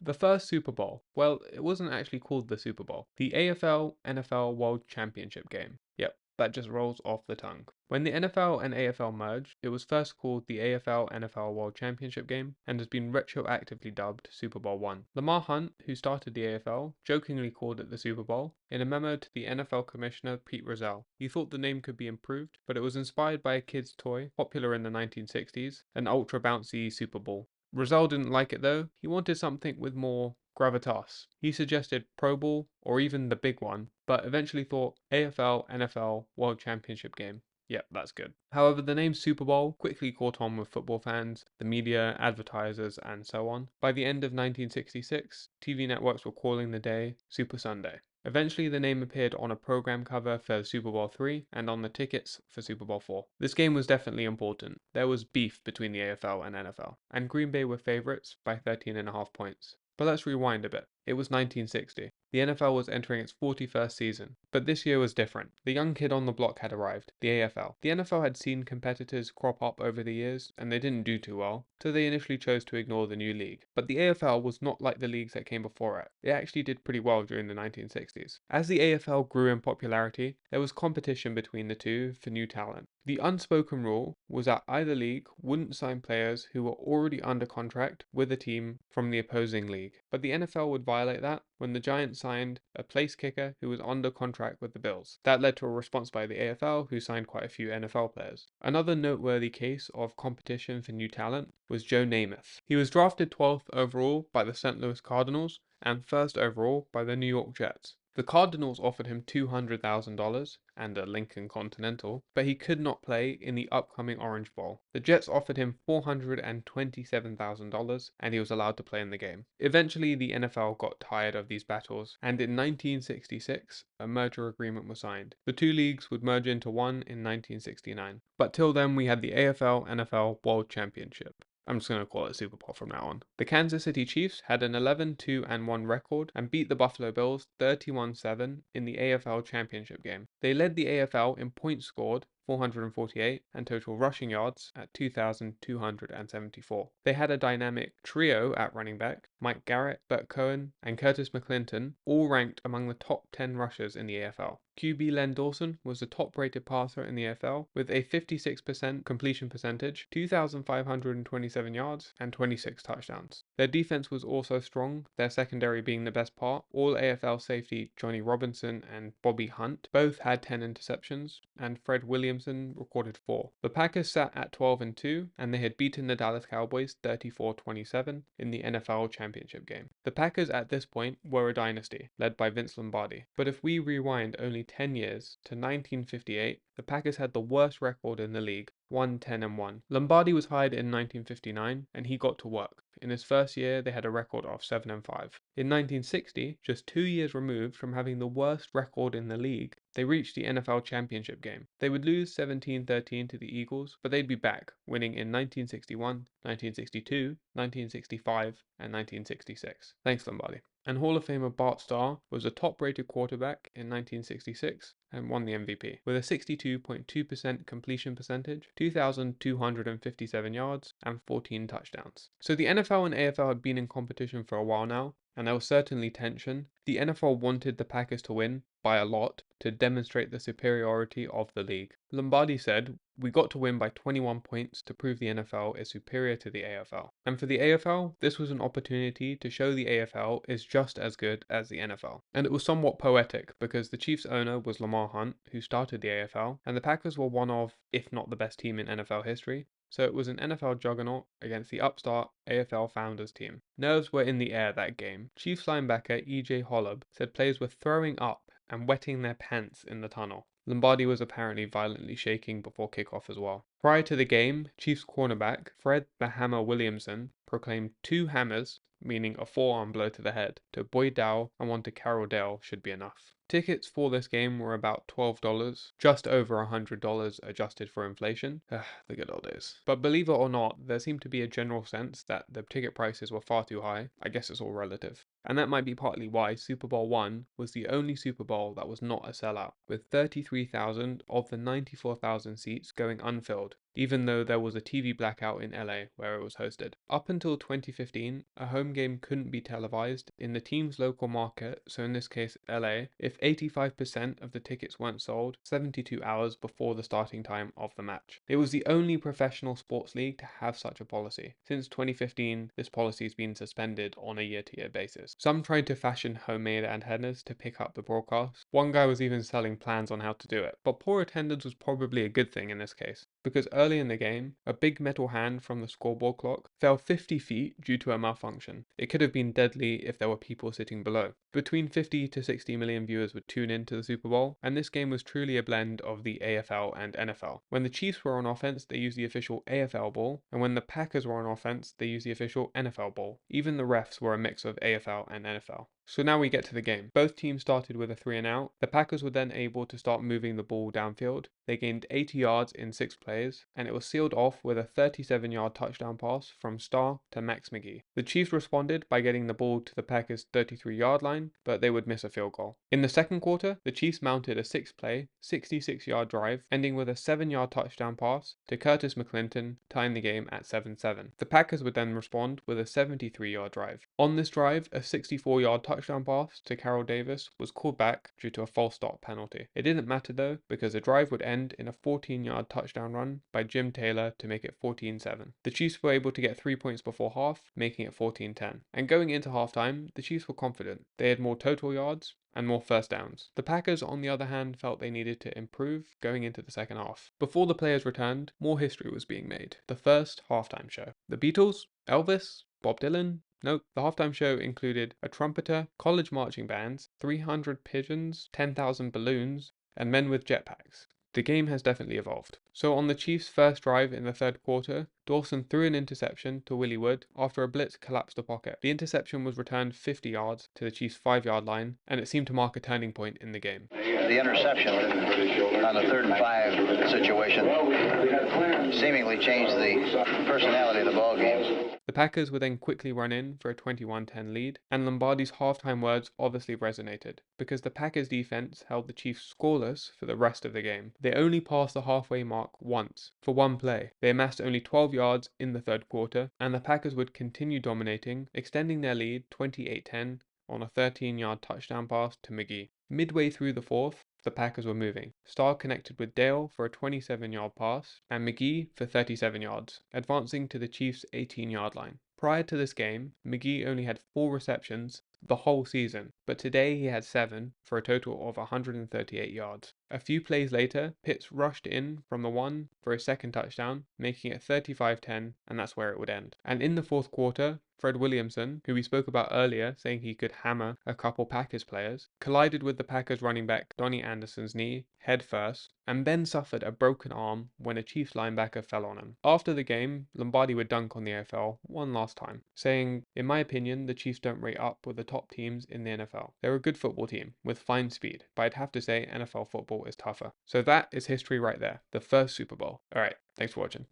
The first Super Bowl. Well, it wasn't actually called the Super Bowl. The AFL NFL World Championship game. Yep, that just rolls off the tongue. When the NFL and AFL merged, it was first called the AFL NFL World Championship game and has been retroactively dubbed Super Bowl I. Lamar Hunt, who started the AFL, jokingly called it the Super Bowl in a memo to the NFL Commissioner Pete Rozelle. He thought the name could be improved, but it was inspired by a kid's toy popular in the 1960s, an ultra bouncy Super Bowl. Rozelle didn't like it though. He wanted something with more gravitas. He suggested Pro Bowl or even the big one, but eventually thought AFL NFL World Championship game. Yep, that's good. However, the name Super Bowl quickly caught on with football fans, the media, advertisers, and so on. By the end of 1966, TV networks were calling the day Super Sunday. Eventually, the name appeared on a program cover for Super Bowl III and on the tickets for Super Bowl IV. This game was definitely important. There was beef between the AFL and NFL, and Green Bay were favourites by 13.5 points. But let's rewind a bit. It was 1960. The NFL was entering its 41st season, but this year was different. The young kid on the block had arrived, the AFL. The NFL had seen competitors crop up over the years, and they didn't do too well, so they initially chose to ignore the new league. But the AFL was not like the leagues that came before it. It actually did pretty well during the 1960s. As the AFL grew in popularity, there was competition between the two for new talent. The unspoken rule was that either league wouldn't sign players who were already under contract with a team from the opposing league, but the NFL would violate that when the Giants signed a place kicker who was under contract with the Bills. That led to a response by the AFL, who signed quite a few NFL players. Another noteworthy case of competition for new talent was Joe Namath. He was drafted 12th overall by the St. Louis Cardinals and 1st overall by the New York Jets. The Cardinals offered him $200,000 and a Lincoln Continental, but he could not play in the upcoming Orange Bowl. The Jets offered him $427,000 and he was allowed to play in the game. Eventually, the NFL got tired of these battles, and in 1966, a merger agreement was signed. The two leagues would merge into one in 1969. But till then, we had the AFL NFL World Championship. I'm just going to call it Super Bowl from now on. The Kansas City Chiefs had an 11-2-1 record and beat the Buffalo Bills 31-7 in the AFL Championship game. They led the AFL in points scored, 448, and total rushing yards at 2,274. They had a dynamic trio at running back: Mike Garrett, Burt Cohen, and Curtis McClinton, all ranked among the top 10 rushers in the AFL. QB Len Dawson was the top-rated passer in the AFL with a 56% completion percentage, 2,527 yards, and 26 touchdowns. Their defense was also strong, their secondary being the best part. All AFL safety Johnny Robinson and Bobby Hunt both had 10 interceptions, and Fred Williamson recorded 4. The Packers sat at 12-2, and they had beaten the Dallas Cowboys 34-27 in the NFL Championship game. The Packers at this point were a dynasty, led by Vince Lombardi. But if we rewind only 10 years to 1958, the Packers had the worst record in the league, 1-10-1. Lombardi was hired in 1959 and he got to work. In his first year, they had a record of 7-5. In 1960, just 2 years removed from having the worst record in the league, they reached the NFL Championship game. They would lose 17-13 to the Eagles, but they'd be back, winning in 1961, 1962, 1965, and 1966. Thanks, Lombardi. And Hall of Famer Bart Starr was a top-rated quarterback in 1966 and won the MVP with a 62.2% completion percentage, 2,257 yards, and 14 touchdowns. So the NFL and AFL had been in competition for a while now, and there was certainly tension. The NFL wanted the Packers to win by a lot to demonstrate the superiority of the league. Lombardi said, "We got to win by 21 points to prove the NFL is superior to the AFL." And for the AFL, this was an opportunity to show the AFL is just as good as the NFL. And it was somewhat poetic because the Chiefs owner was Lamar Hunt, who started the AFL, and the Packers were one of, if not the best team in NFL history. So it was an NFL juggernaut against the upstart AFL founders team. Nerves were in the air that game. Chiefs linebacker E.J. Holub said players were throwing up and wetting their pants in the tunnel. Lombardi was apparently violently shaking before kickoff as well. Prior to the game, Chiefs cornerback Fred "the Hammer" Williamson proclaimed 2 hammers, meaning a forearm blow to the head, to Boyd Dow and one to Carroll Dale should be enough. Tickets for this game were about $12, just over $100 adjusted for inflation. The good old days. But believe it or not, there seemed to be a general sense that the ticket prices were far too high. I guess it's all relative. And that might be partly why Super Bowl I was the only Super Bowl that was not a sellout, with 33,000 of the 94,000 seats going unfilled. even though there was a TV blackout in LA where it was hosted. Up until 2015, a home game couldn't be televised in the team's local market, so in this case LA, if 85% of the tickets weren't sold 72 hours before the starting time of the match. It was the only professional sports league to have such a policy. Since 2015, this policy has been suspended on a year-to-year basis. Some tried to fashion homemade antennas to pick up the broadcast. One guy was even selling plans on how to do it. But poor attendance was probably a good thing in this case, because early in the game, a big metal hand from the scoreboard clock fell 50 feet due to a malfunction. It could have been deadly if there were people sitting below. Between 50 to 60 million viewers would tune in to the Super Bowl, and this game was truly a blend of the AFL and NFL. When the Chiefs were on offense, they used the official AFL ball, and when the Packers were on offense, they used the official NFL ball. Even the refs were a mix of AFL and NFL. So now we get to the game. Both teams started with a 3 and out. The Packers were then able to start moving the ball downfield. They gained 80 yards in 6 plays, and it was sealed off with a 37-yard touchdown pass from Starr to Max McGee. The Chiefs responded by getting the ball to the Packers' 33-yard line, but they would miss a field goal. In the second quarter, the Chiefs mounted a 6-play, 66-yard drive, ending with a 7-yard touchdown pass to Curtis McClinton, tying the game at 7-7. The Packers would then respond with a 73-yard drive. On this drive, a 64-yard touchdown pass to Carroll Davis was called back due to a false start penalty. It didn't matter though, because the drive would end in a 14-yard touchdown run by Jim Taylor to make it 14-7. The Chiefs were able to get 3 points before half, making it 14-10. And going into halftime, the Chiefs were confident. They had more total yards and more first downs. The Packers, on the other hand, felt they needed to improve going into the second half. Before the players returned, more history was being made. The first halftime show. The Beatles? Elvis? Bob Dylan? Nope, the halftime show included a trumpeter, college marching bands, 300 pigeons, 10,000 balloons, and men with jetpacks. The game has definitely evolved. So on the Chiefs' first drive in the third quarter, Dawson threw an interception to Willie Wood after a blitz collapsed the pocket. The interception was returned 50 yards to the Chiefs' 5-yard line, and it seemed to mark a turning point in the game. The interception on the 3rd and 5 situation seemingly changed the personality of the ball game. The Packers would then quickly run in for a 21-10 lead, and Lombardi's halftime words obviously resonated, because the Packers defense held the Chiefs scoreless for the rest of the game. They only passed the halfway mark once, for one play. They amassed only 12 yards in the third quarter, and the Packers would continue dominating, extending their lead 28-10 on a 13-yard touchdown pass to McGee. Midway through the fourth, the Packers were moving. Starr connected with Dale for a 27-yard pass, and McGee for 37 yards, advancing to the Chiefs' 18-yard line. Prior to this game, McGee only had 4 receptions the whole season, but today he had 7 for a total of 138 yards. A few plays later, Pitts rushed in from the 1 for a second touchdown, making it 35-10, and that's where it would end. And in the fourth quarter, Fred Williamson, who we spoke about earlier saying he could hammer a couple Packers players, collided with the Packers running back Donnie Anderson's knee head first, and then suffered a broken arm when a Chiefs linebacker fell on him. After the game, Lombardi would dunk on the AFL one last time, saying, "In my opinion, the Chiefs don't rate up with the top teams in the NFL. They're a good football team with fine speed, but I'd have to say NFL football is tougher." So that is history right there, the first Super Bowl. Alright, thanks for watching.